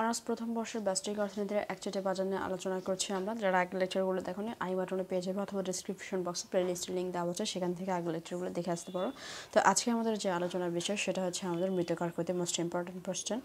Honours প্রথম বর্ষের ব্যবসায়িক অর্থনীতির একচেটিয়া বাজার নিয়ে আলোচনা করছি আমরা। যারা আগের লেকচারগুলো দেখোনি আই বাটনে পেয়ে যাবে অথবা ডিসক্রিপশন বক্সে প্লেলিস্টের লিঙ্ক দেওয়া আছে, সেখান থেকে আগের লেকচারগুলো দেখে আসতে পারো। তো আজকে আমাদের যে আলোচনার বিষয় সেটা হচ্ছে আমাদের মৃত্তিকার ক্ষতি, মোস্ট ইম্পর্টেন্ট কোশ্চেন,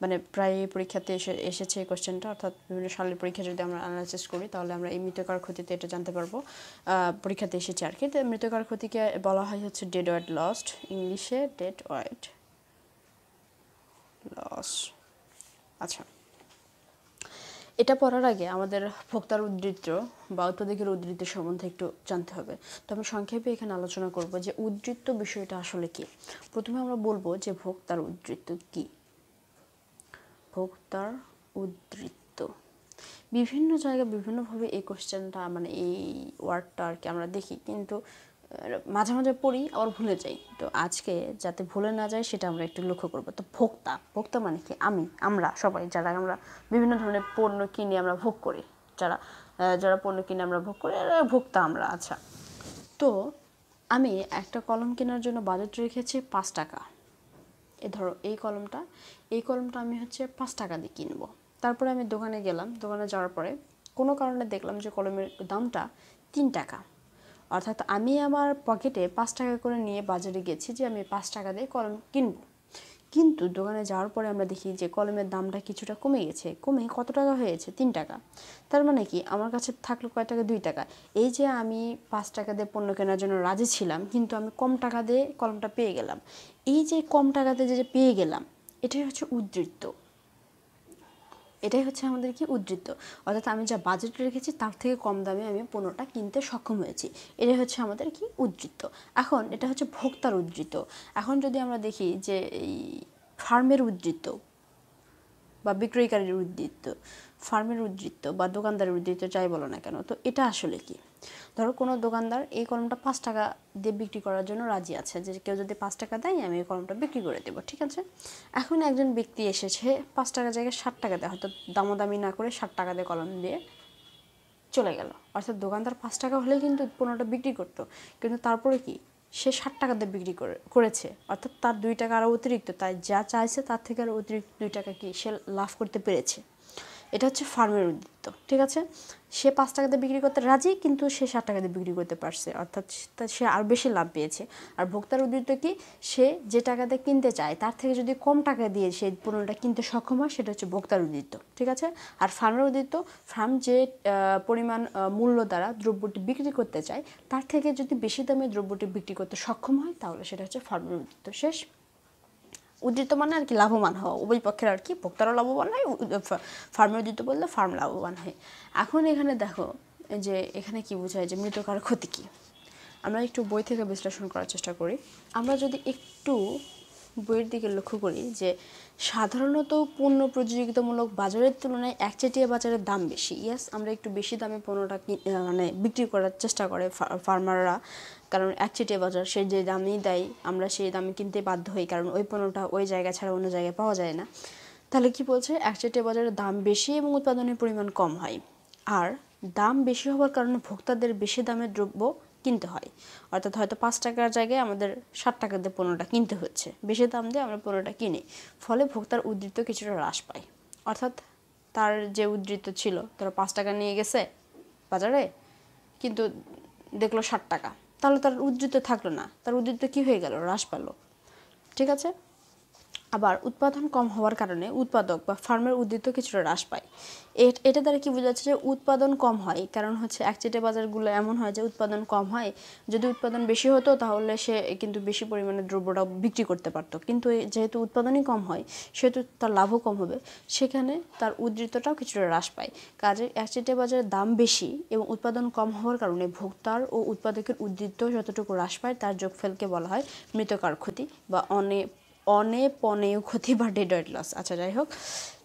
মানে প্রায় পরীক্ষাতে এসেছে এই কোশ্চেনটা। অর্থাৎ বিভিন্ন সালের পরীক্ষা যদি আমরা অ্যানালাইসিস করি তাহলে আমরা এই মৃত্তিকার ক্ষতিতে এটা জানতে পারবো, পরীক্ষাতে এসেছে আর কি। তো মৃত্তিকার ক্ষতিকে বলা হয় হচ্ছে ডেড ওয়েট লস্ট, ইংলিশে ডেড ওয়েট লস। আচ্ছা, এটা পড়ার আগে আমাদের ভোক্তার উদ্ধৃত্ত বা উৎপাদকের উদ্ধৃত্ত সম্বন্ধে একটু জানতে হবে। তো আমি সংক্ষেপে এখানে আলোচনা করব যে উদ্ধৃত্ত বিষয়টা আসলে কি। প্রথমে আমরা বলবো যে ভোক্তার উদ্ধৃত্ত কি। ভোক্তার উদ্ধৃত্ত বিভিন্ন জায়গায় বিভিন্নভাবে এই কোশ্চেনটা, মানে এই ওয়ার্ডটা আর কি আমরা দেখি, কিন্তু মাঝে মাঝে পড়ি আবার ভুলে যাই। তো আজকে যাতে ভুলে না যায় সেটা আমরা একটু লক্ষ্য করবো। তো ভোক্তা মানে কি? আমরা সবাই যারা আমরা বিভিন্ন ধরনের পণ্য কিনে আমরা ভোগ করি, যারা পণ্য কিনে আমরা ভোগ করি ভোক্তা আমরা। আচ্ছা, তো আমি একটা কলম কেনার জন্য বাজেট রেখেছি 5 টাকা। ধরো এই কলমটা আমি হচ্ছে 5 টাকা দিয়ে কিনবো। তারপরে আমি দোকানে গেলাম, দোকানে যাওয়ার পরে কোনো কারণে দেখলাম যে কলমের দামটা 3 টাকা। অর্থাৎ আমি আমার পকেটে 5 টাকা করে নিয়ে বাজারে গেছি যে আমি 5 টাকা দিয়ে কলম কিনবো, কিন্তু দোকানে যাওয়ার পরে আমরা দেখি যে কলমের দামটা কিছুটা কমে গেছে। কমে কত টাকা হয়েছে? 3 টাকা। তার মানে কি আমার কাছে থাকলো কয় টাকা? 2 টাকা। এই যে আমি 5 টাকা দিয়ে পণ্য কেনার জন্য রাজি ছিলাম, কিন্তু আমি কম টাকা দিয়ে কলমটা পেয়ে গেলাম। এই যে কম টাকাতে যে পেয়ে গেলাম, এটাই হচ্ছে উদ্ধৃত্ত। এটাই হচ্ছে আমাদের কি? উদ্ধৃত্ত। অর্থাৎ আমি যা বাজেট রেখেছি তার থেকে কম দামে আমি পণ্যটা কিনতে সক্ষম হয়েছি, এটাই হচ্ছে আমাদের কি? উদ্ধৃত্ত। এখন এটা হচ্ছে ভোক্তার উদ্ধৃত্ত। এখন যদি আমরা দেখি যে এই ফার্মের উদ্ধৃত্ত বা বিক্রয়কারীর উদ্ধৃত্ত, ফার্মের উদ্ধৃত্ত বা দোকানদারের উদ্ধৃত্ত যাই বলো না কেন, তো এটা আসলে কি? ধরো কোনো দোকানদার এই কলমটা 5 টাকা দিয়ে বিক্রি করার জন্য রাজি আছে, যে কেউ যদি 5 টাকা দেয় আমি এই কলমটা বিক্রি করে দেবো, ঠিক আছে। এখন একজন ব্যক্তি এসেছে 5 টাকার জায়গায় 60 টাকা দেয়, হয়তো দামাদামি না করে 60 টাকা দিয়ে কলম দিয়ে চলে গেল। অর্থাৎ দোকানদার 5 টাকা হলে কিন্তু পণ্যটা বিক্রি করতো, কিন্তু তারপরে কি সে 60 টাকা দিয়ে বিক্রি করেছে। অর্থাৎ তার 2 টাকা আরও অতিরিক্ত, তাই যা চাইছে তার থেকে আরও অতিরিক্ত 2 টাকা কি সে লাভ করতে পেরেছে। এটা হচ্ছে ফার্মের উদ্ধৃত্ত, ঠিক আছে। সে 5 টাকা দিয়ে বিক্রি করতে রাজি, কিন্তু সে 60 টাকা দিয়ে বিক্রি করতে পারছে, অর্থাৎ সে আরও বেশি লাভ পেয়েছে। আর ভোক্তার উদ্ধৃত্ত কি? সে যে টাকাতে কিনতে চায় তার থেকে যদি কম টাকা দিয়ে সেই পণ্যটা কিনতে সক্ষম হয়, সেটা হচ্ছে ভোক্তার উদ্ধৃত্ত, ঠিক আছে। আর ফার্মের উদ্ধৃত্ত, ফার্ম যে পরিমাণ মূল্য দ্বারা দ্রব্যটি বিক্রি করতে চায় তার থেকে যদি বেশি দামে দ্রব্যটি বিক্রি করতে সক্ষম হয়, তাহলে সেটা হচ্ছে ফার্মের উদ্ধৃত্ত। শেষ। উদ্ধৃত্ত মানে আর কি লাভবান হওয়া, উভয় পক্ষের আর কি। ভোক্তারও লাভবান হয়, ফার্মের উদ্ধৃত্ত বললে ফার্ম লাভবান হয়। এখন এখানে দেখো যে এখানে কি বোঝায় যে মৃত্তিকার ক্ষতি কী। আমরা একটু বই থেকে বিশ্লেষণ করার চেষ্টা করি। আমরা যদি একটু বইয়ের দিকে লক্ষ্য করি যে সাধারণত পণ্য প্রতিযোগিতামূলক বাজারের তুলনায় একচেটিয়া বাজারের দাম বেশি। ইয়েস, আমরা একটু বেশি দামে পণ্যটা মানে বিক্রি করার চেষ্টা করে ফার্মাররা, কারণ একচেটিয়া বাজার, সে যে দামই দেয় আমরা সেই দামে কিনতে বাধ্য হই, কারণ ওই পণ্যটা ওই জায়গা ছাড়া অন্য জায়গায় পাওয়া যায় না। তাহলে কি বলছে? একচেটিয়া বাজারের দাম বেশি এবং উৎপাদনের পরিমাণ কম হয়। আর দাম বেশি হওয়ার কারণে ভোক্তাদের বেশি দামের দ্রব্য কিনতে হয়। অর্থাৎ হয়তো 5 টাকার জায়গায় আমাদের 60 টাকা দিয়ে পণ্যটা কিনতে হচ্ছে, বেশি দাম দিয়ে আমরা পণ্যটা কিনি। ফলে ভোক্তার উদ্ধৃত্ত কিছুটা হ্রাস পায়। অর্থাৎ তার যে উদ্ধৃত্ত ছিল, তারা 5 টাকা নিয়ে গেছে বাজারে, কিন্তু দেখলো 60 টাকা, তাহলে তার উদ্ধৃত্ত থাকলো না, তার উদ্ধৃত্ত কী হয়ে গেল? হ্রাস পেল, ঠিক আছে। আবার উৎপাদন কম হওয়ার কারণে উৎপাদক বা ফার্মের উদ্ধৃত্ত কিছুটা হ্রাস পায়। এটা দ্বারা কি বোঝাচ্ছে? যে উৎপাদন কম হয়, কারণ হচ্ছে একচেটিয়া বাজারগুলো এমন হয় যে উৎপাদন কম হয়। যদি উৎপাদন বেশি হতো তাহলে সে কিন্তু বেশি পরিমাণে দ্রব্যটা বিক্রি করতে পারতো, কিন্তু যেহেতু উৎপাদনই কম হয় সেহেতু তার লাভও কম হবে, সেখানে তার উদ্ধৃত্তটাও কিছুটা হ্রাস পায়। কাজে একচেটিয়া বাজারের দাম বেশি এবং উৎপাদন কম হওয়ার কারণে ভোক্তার ও উৎপাদকের উদ্ধৃত্ত যতটুকু হ্রাস পায় তার যোগফলকে বলা হয় মৃত্তিকার ক্ষতি বা অনেপনেয় ক্ষতি বা ডেড ওয়েট লস। আচ্ছা, যাই হোক,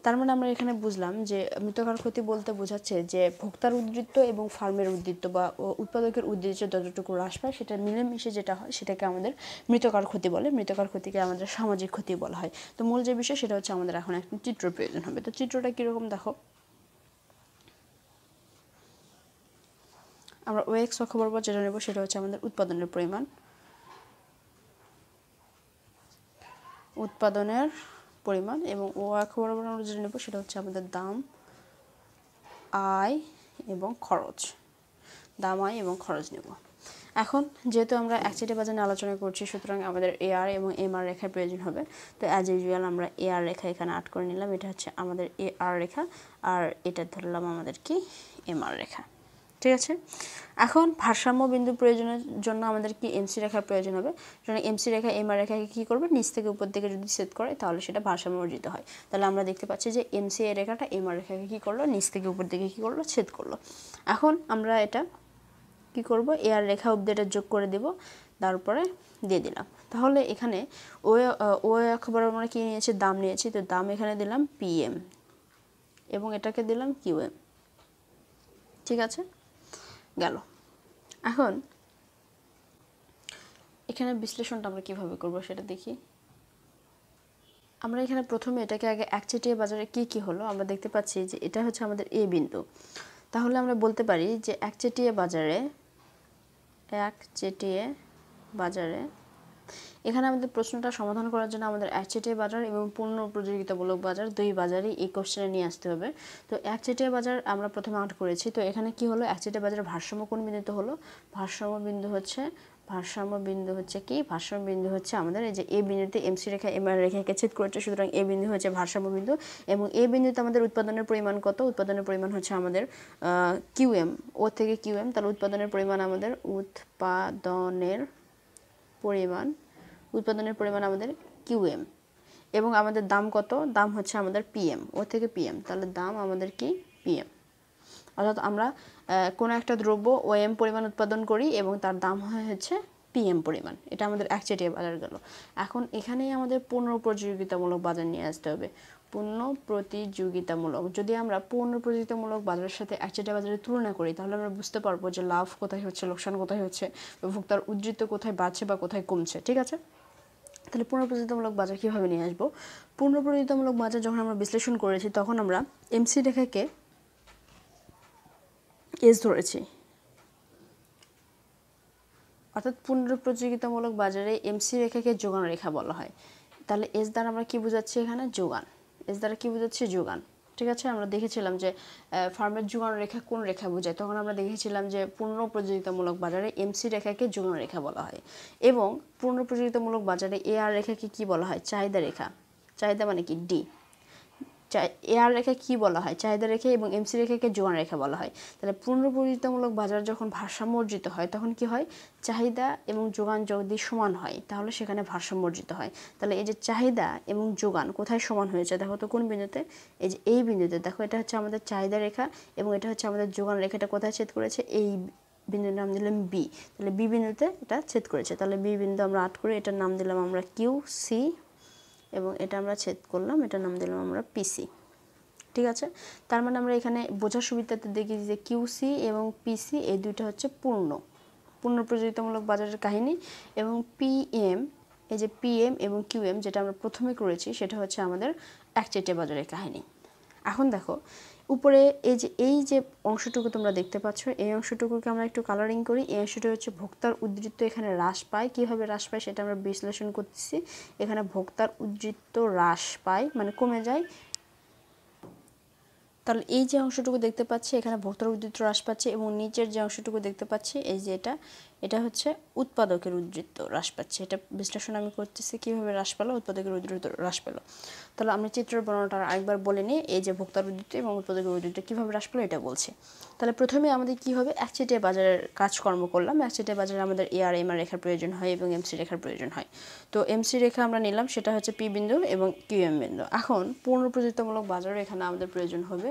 তার মানে আমরা এখানে বুঝলাম যে মৃত্তিকার ক্ষতি বলতে বোঝাচ্ছে যে ভোক্তার উদ্ধৃত্ত এবং ফার্মের উদ্ধৃত্ত বা উৎপাদকের উদ্ধৃত্ত যতটুকু হ্রাস পায় সেটা মিলেমিশে যেটা হয় সেটাকে আমাদের মৃত্তিকার ক্ষতি বলে। মৃত্তিকার ক্ষতিকে আমাদের সামাজিক ক্ষতি বলা হয়। তো মূল যে বিষয় সেটা হচ্ছে আমাদের এখন একটা চিত্র প্রয়োজন হবে। তো চিত্রটা কীরকম দেখো, আমরা ওএক্স অক্ষ বরাবর যেটা নেব সেটা হচ্ছে আমাদের উৎপাদনের পরিমাণ, উৎপাদনের পরিমাণ এবং ও অক্ষ বরাবর আমরা যেটা নেব সেটা হচ্ছে আমাদের দাম, আয় এবং খরচ। দাম, আয় এবং খরচ নেব। এখন যেহেতু আমরা একচেটিয়া বাজার নিয়ে আলোচনা করছি, সুতরাং আমাদের এআর এবং এমআর রেখার প্রয়োজন হবে। তো অ্যাজ ইউজুয়াল আমরা এআর রেখা এখানে আট করে নিলাম, এটা হচ্ছে আমাদের এআর রেখা, আর এটা ধরলাম আমাদের কি এমআর রেখা। ঠিক আছে, এখন ভারসাম্য বিন্দু প্রয়োজনের জন্য আমাদের কি এমসি রেখার প্রয়োজন হবে। সুতরাং এমসি রেখা এমআর রেখাকে কী করবে, নিচ থেকে উপর দিকে যদি ছেদ করে তাহলে সেটা ভারসাম্য অর্জিত হয়। তাহলে আমরা দেখতে পাচ্ছি যে এমসি এ রেখাটা এমআর রেখাকে কী করলো, নিচ থেকে উপর দিকে কী করলো, ছেদ করলো। এখন আমরা এটা কি করব, এআর রেখা অবধি এটা যোগ করে দেব, তারপরে দিয়ে দিলাম। তাহলে এখানে ও অক্ষ বরাবর আমরা কী নিয়েছি, দাম নিয়েছি, তো দাম এখানে দিলাম পিএম এবং এটাকে দিলাম কিউএম। ঠিক আছে, গেল। এখন এখানে বিশ্লেষণটা আমরা কিভাবে করব সেটা দেখি। আমরা এখানে প্রথমে এটাকে আগে একচেটিয়া বাজারে কি কি হলো আমরা দেখতে পাচ্ছি যে এটা হচ্ছে আমাদের এ বিন্দু। তাহলে আমরা বলতে পারি যে একচেটিয়া বাজারে এখানে আমাদের প্রশ্নটা সমাধান করার জন্য আমাদের একচেটিয়া বাজার এবং পূর্ণ প্রতিযোগিতামূলক বাজার দুই বাজারই এই কোশ্চেনে নিয়ে আসতে হবে। তো একচেটিয়া বাজার আমরা প্রথমে আউট করেছি। তো এখানে কি হলো, একচেটিয়া বাজারের ভারসাম্য কোন বিন্দুতে হলো, ভারসাম্য বিন্দু হচ্ছে আমাদের এই যে এ বিন্দুতে এমসি রেখা এমআর রেখাকে ছেদ করেছে, সুতরাং এ বিন্দু হচ্ছে ভারসাম্য বিন্দু এবং এ বিন্দুতে আমাদের উৎপাদনের পরিমাণ কত, উৎপাদনের পরিমাণ হচ্ছে আমাদের কিউএম, ও থেকে কিউএম। তাহলে উৎপাদনের পরিমাণ আমাদের কিউএম এবং আমাদের দাম কত, দাম হচ্ছে আমাদের পিএম, ও থেকে পিএম। তাহলে দাম আমাদের কি পিএম, অর্থাৎ আমরা কোনো একটা দ্রব্য ওএম পরিমাণ উৎপাদন করি এবং তার দাম হচ্ছে পিএম পরিমাণ। এটা আমাদের একচেটিয়া বাজার গেল। এখন এখানেই আমাদের পূর্ণ প্রতিযোগিতামূলক বাজার নিয়ে আসতে হবে। পূর্ণ প্রতিযোগিতামূলক, যদি আমরা পূর্ণ প্রতিযোগিতামূলক বাজারের সাথে একচেটিয়া বাজারের তুলনা করি তাহলে আমরা বুঝতে পারবো যে লাভ কোথায় হচ্ছে, লোকসান কোথায় হচ্ছে, ভোক্তার উদ্ধৃত কোথায় বাড়ছে বা কোথায় কমছে। ঠিক আছে, তাহলে পূর্ণ প্রতিযোগিতামূলক বাজার কীভাবে নিয়ে আসবো। পূর্ণ প্রতিযোগিতামূলক বাজার যখন আমরা বিশ্লেষণ করেছি তখন আমরা এমসি রেখাকে এস ধরেছি, অর্থাৎ পূর্ণ প্রতিযোগিতামূলক বাজারে এমসি রেখাকে যোগান রেখা বলা হয়। তাহলে এস দ্বারা আমরা কি বোঝাচ্ছি, এখানে যোগান, এস দ্বারা কি বোঝাচ্ছি, যোগান। ঠিক আছে, আমরা দেখেছিলাম যে ফার্মের যোগান রেখা কোন রেখা বোঝায়, তখন আমরা দেখেছিলাম যে পূর্ণ প্রতিযোগিতামূলক বাজারে এমসি রেখাকে যোগান রেখা বলা হয় এবং পূর্ণ প্রতিযোগিতামূলক বাজারে এআর রেখাকে কি বলা হয়, চাহিদা রেখা। চাহিদা মানে কি, ডি। এআর রেখা কি বলা হয়, চাহিদা রেখা, এবং এমসি রেখাকে যোগান রেখা বলা হয়। তাহলে পূর্ণ প্রতিযোগিতামূলক বাজার যখন ভারসাম্য অর্জিত হয় তখন কি হয়, চাহিদা এবং যোগান যদি সমান হয় তাহলে সেখানে ভারসাম্য অর্জিত হয়। তাহলে এই যে চাহিদা এবং যোগান কোথায় সমান হয়েছে দেখো তো, কোন বিন্দুতে, এই যে এই বিন্দুতে। দেখো এটা হচ্ছে আমাদের চাহিদা রেখা এবং এটা হচ্ছে আমাদের যোগান রেখাটা কোথায় ছেদ করেছে, এই বিন্দুর নাম দিলাম বি। তাহলে বি বিন্দুতে এটা ছেদ করেছে, তাহলে বি বিন্দু আমরা আট করে এটার নাম দিলাম আমরা কিউ সি এবং এটা আমরা ছেদ করলাম, এটার নাম দিলাম আমরা পিসি। ঠিক আছে, তার মানে আমরা এখানে বোঝার সুবিধাতে দেখি যে কিউসি এবং পিসি এই দুইটা হচ্ছে পূর্ণ প্রতিযোগিতামূলক বাজারের কাহিনী এবং পিএম, এই যে পিএম এবং কিউএম যেটা আমরা প্রথমে করেছি সেটা হচ্ছে আমাদের একচেটিয়া বাজারের কাহিনী। এখন দেখো উপরে এই যে অংশটুকু তোমরা দেখতে পাচ্ছ, এই অংশটুকুকে আমরা একটু কালারিং করি। এই অংশটা হচ্ছে ভোক্তার উদ্ধৃত্ত এখানে হ্রাস পায়। কীভাবে হ্রাস পায় সেটা আমরা বিশ্লেষণ করতেছি। এখানে ভোক্তার উদ্ধৃত্ত হ্রাস পায় মানে কমে যায়। তাহলে এই যে অংশটুকু দেখতে পাচ্ছি এখানে ভোক্তার উদ্ধৃত্ত হ্রাস পাচ্ছে এবং নিচের যে অংশটুকু দেখতে পাচ্ছি এই যে এটা হচ্ছে উৎপাদকের উদ্ধৃত্ত হ্রাস পাচ্ছে। এটা বিশ্লেষণ আমি করতেছি কীভাবে হ্রাস পেল, উৎপাদকের উদ্ধৃত্ত হ্রাস পেল। তাহলে আমি চিত্রের বর্ণনাটা আরেকবার বলে নিই। এই যে ভোক্তার উদ্ধৃত্ত এবং উৎপাদকের উদ্ধৃত্ত কীভাবে হ্রাস পেল এটা বলছি। তাহলে প্রথমে আমাদের কী হবে, একচেটিয়া বাজারের কাজকর্ম করলাম। একচেটিয়া বাজারে আমাদের এআর এমআর রেখার প্রয়োজন হয় এবং এমসি রেখার প্রয়োজন হয়। তো এমসি রেখা আমরা নিলাম, সেটা হচ্ছে পি বিন্দু এবং কিউএম বিন্দু। এখন পূর্ণ প্রতিযোগিতামূলক বাজারে এখানে আমাদের প্রয়োজন হবে।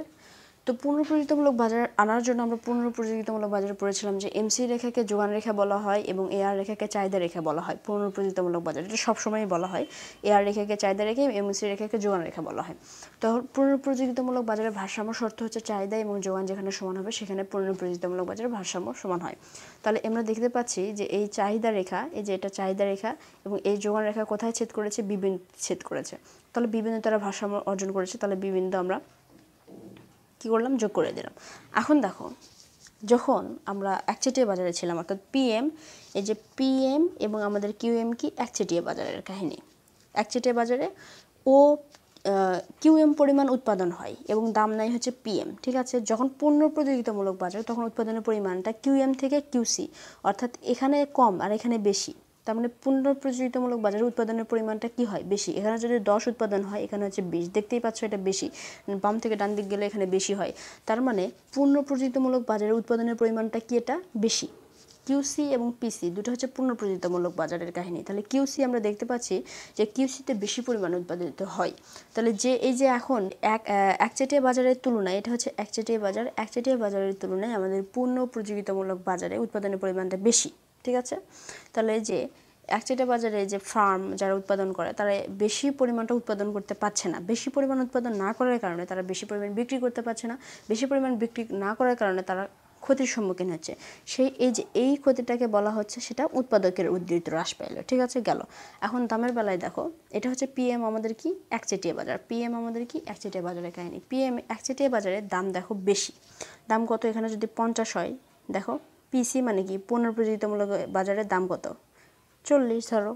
তো পূর্ণ প্রতিযোগিতামূলক বাজার আনার জন্য আমরা পূর্ণ প্রতিযোগিতামূলক বাজারে পড়েছিলাম যে এমসি রেখাকে যোগান রেখা বলা হয় এবং এআর রেখাকে চাহিদা রেখা বলা হয়। পূর্ণ প্রতিযোগিতামূলক বাজার এটা সবসময়ই বলা হয়, এআর রেখাকে চাহিদা রেখা এবং এমসি রেখাকে যোগান রেখা বলা হয়। তো পূর্ণ প্রতিযোগিতামূলক বাজারের ভারসাম্য শর্ত হচ্ছে চাহিদা এবং যোগান যেখানে সমান হবে সেখানে পূর্ণ প্রতিযোগিতামূলক বাজারের ভারসাম্য সমান হয়। তাহলে আমরা দেখতে পাচ্ছি যে এই চাহিদা রেখা, এই যে এটা চাহিদা রেখা এবং এই যোগান রেখা কোথায় ছেদ করেছে, বিভিন্ন ছেদ করেছে। তাহলে বিভিন্ন তারা ভারসাম্য অর্জন করেছে। তাহলে বিভিন্ন আমরা কী করলাম, যোগ করে দিলাম। এখন দেখো যখন আমরা একচেটিয়া বাজারে ছিলাম অর্থাৎ পিএম, এই যে পিএম এবং আমাদের কিউএম কি একচেটিয়া বাজারের কাহিনী। একচেটিয়া বাজারে ও কিউএম পরিমাণ উৎপাদন হয় এবং দাম নেয় হচ্ছে পিএম, ঠিক আছে। যখন পণ্য প্রতিযোগিতামূলক বাজার তখন উৎপাদনের পরিমাণটা কিউএম থেকে কিউসি, অর্থাৎ এখানে কম আর এখানে বেশি। তার মানে পণ্য প্রতিযোগিতামূলক বাজারে উৎপাদনের পরিমাণটা কি হয় বেশি, এখানে যদি 10 উৎপাদন হয় এখানে হচ্ছে 20, দেখতেই পাচ্ছ এটা বেশি, বাম থেকে ডান দিক গেলে এখানে বেশি হয়। তার মানে পণ্য প্রতিযোগিতামূলক বাজারে উৎপাদনের পরিমাণটা কি এটা বেশি। কিউসি এবং পিসি দুটো হচ্ছে পণ্য প্রতিযোগিতামূলক বাজারের কাহিনী। তাহলে কিউসি আমরা দেখতে পাচ্ছি যে কিউসিতে বেশি পরিমাণে উৎপাদিত হয়। তাহলে যে এই যে এখন একচেটিয়া বাজারের তুলনায়, এটা হচ্ছে একচেটিয়া বাজার, একচেটিয়া বাজারের তুলনায় আমাদের পূর্ণ প্রতিযোগিতামূলক বাজারে উৎপাদনের পরিমাণটা বেশি, ঠিক আছে। তাহলে যে একচেটিয়া বাজারে যে ফার্ম যারা উৎপাদন করে তারা বেশি পরিমাণটা উৎপাদন করতে পারছে না, বেশি পরিমাণ উৎপাদন না করার কারণে তারা বেশি পরিমাণ বিক্রি করতে পারছে না, বেশি পরিমাণ বিক্রি না করার কারণে তারা ক্ষতির সম্মুখীন হচ্ছে। এই ক্ষতিটাকে বলা হচ্ছে সেটা উৎপাদকের উদ্ধৃত হ্রাস পাইল, ঠিক আছে গেল। এখন দামের বেলায় দেখো, এটা হচ্ছে পিএম আমাদের কি একচেটিয়া বাজার, পিএম আমাদের কি একচেটিয়া বাজারের কাহিনী। পিএম একচেটিয়া বাজারের দাম দেখো বেশি, দাম কত এখানে যদি 50 হয়, দেখো পিসি মানে কি পণ্য প্রতিযোগিতামূলক বাজারের দাম কত 40 ধরো।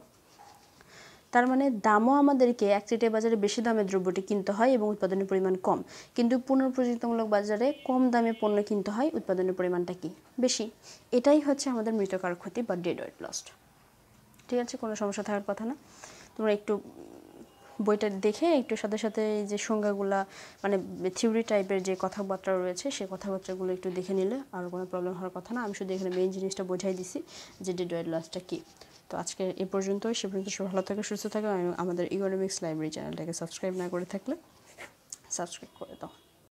তার মানে দামও আমাদেরকে একচেটিয়া বাজারে বেশি দামে দ্রব্যটি কিনতে হয় এবং উৎপাদনের পরিমাণ কম, কিন্তু পুনঃপ্রযোজিতমূলক বাজারে কম দামে পণ্য কিনতে হয়, উৎপাদনের পরিমাণটা কি বেশি। এটাই হচ্ছে আমাদের মৃতকার ক্ষতি বা ডেড ওয়েট লস্ট, ঠিক আছে। কোনো সমস্যা থাকার কথা না। তোমরা একটু বইটা দেখে একটু সাথে সাথে যে সংজ্ঞাগুলা মানে থিওরি টাইপের যে কথাবার্তা রয়েছে সেই কথাবার্তাগুলো একটু দেখে নিলে আর কোনো প্রবলেম হওয়ার কথা না। আমি শুধু এখানে মেইন জিনিসটা বোঝাই দিছি যে ডেড ওয়েট লসটা কী। তো আজকে এ পর্যন্তই, সে পর্যন্ত সব ভালো থাকে, সুস্থ থাকে। আমাদের ইকোনমিক্স লাইব্রেরি চ্যানেলটাকে সাবস্ক্রাইব না করে থাকলে সাবস্ক্রাইব করে দাও।